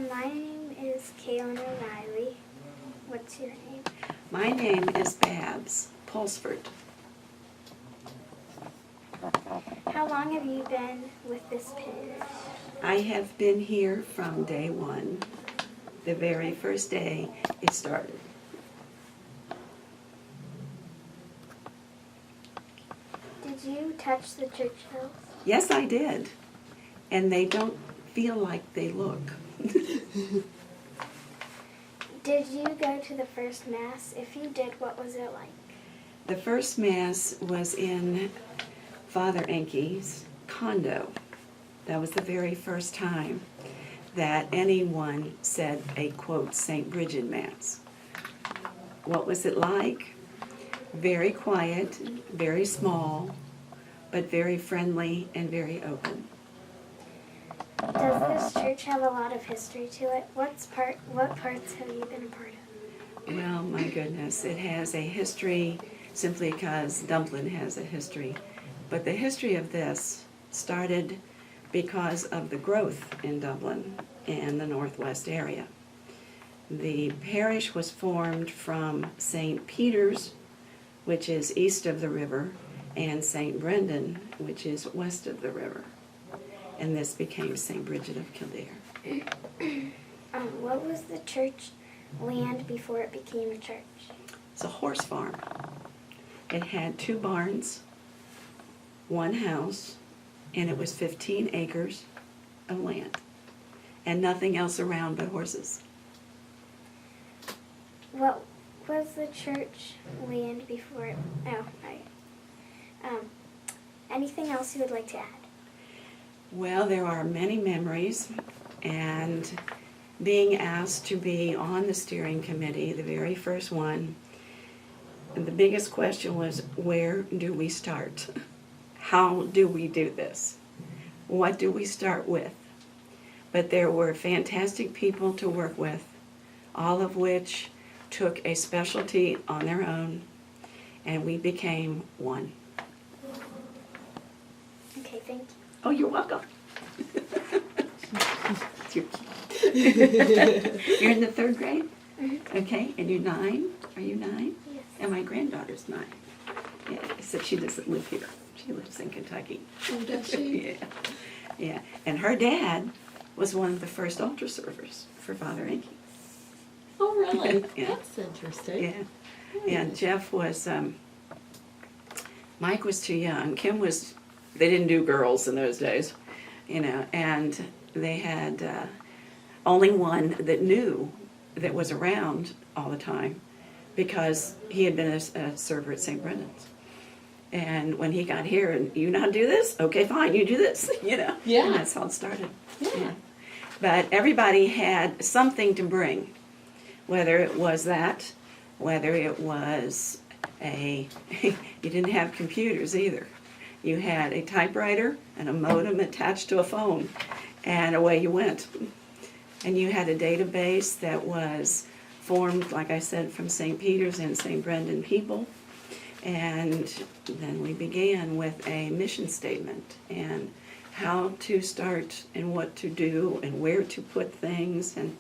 My name is Kaylin O'Reilly. What's your name? My name is Babs Polsford. How long have you been with this parish? I have been here from day one, the very first day it started. Did you touch the church bells? Yes, I did. And they don't feel like they look. Did you go to the first Mass? If you did, what was it like? The first Mass was in Father Enke's condo. That was the very first time that anyone said a, quote, St. Bridget Mass. What was it like? Very quiet, very small, but very friendly and very open. Does this church have a lot of history to it? What parts have you been a part of? Well, my goodness, it has a history simply because Dublin has a history. But the history of this started because of the growth in Dublin and the northwest area. The parish was formed from St. Peter's, which is east of the river, and St. Brendan, which is west of the river. And this became St. Bridget of Kildare. What was the church land before it became a church? It's a horse farm. It had 2 barns, 1 house, and it was 15 acres of land. And nothing else around but horses. What was the church land before it? Oh, right. Anything else you would like to add? Well, there are many memories, and being asked to be on the steering committee, the very first one, and the biggest question was, where do we start? How do we do this? What do we start with? But there were fantastic people to work with, all of which took a specialty on their own, and we became one. Okay, thank you. Oh, you're welcome. You're in the 3rd grade? Mm-hmm. Okay, and you're 9? Are you 9? Yes. And my granddaughter's 9. Yeah, except she doesn't live here. She lives in Kentucky. Oh, does she? Yeah. Yeah. And her dad was one of the first altar servers for Father Enke. Oh, really? Yeah. That's interesting. Yeah. Yeah, Jeff was, Mike was too young. Kim was, they didn't do girls in those days, you know, and they had only one that knew that was around all the time because he had been a server at St. Brendan's. And when he got here, and you know how to do this? Okay, fine, you do this, you know. Yeah. And that's how it started. Yeah. But everybody had something to bring, whether it was that, whether it was you didn't have computers either. You had a typewriter and a modem attached to a phone, and away you went. And you had a database that was formed, like I said, from St. Peter's and St. Brendan people. And then we began with a mission statement and how to start and what to do and where to put things, and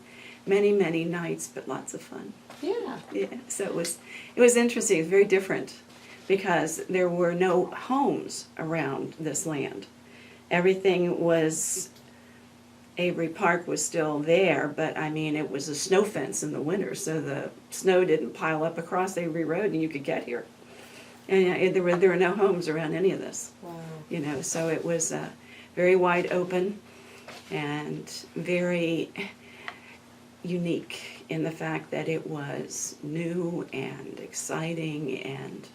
many, many nights, but lots of fun. Yeah. Yeah, so it was interesting. It was very different because there were no homes around this land. Everything was, Avery Park was still there, but I mean it was a snow fence in the winter, so the snow didn't pile up across Avery Road and you could get here. And there were no homes around any of this. Wow. You know, so it was very wide open and very unique in the fact that it was new and exciting and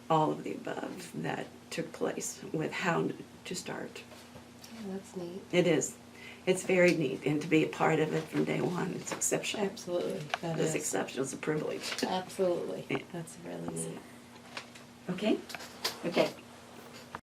all of the above that took place with how to start. Oh, that's neat. It is. It's very neat, and to be a part of it from day one, it's exceptional. Absolutely. That It's is. exceptional. It's a privilege. Absolutely. Yeah. That's really neat. Okay? Okay.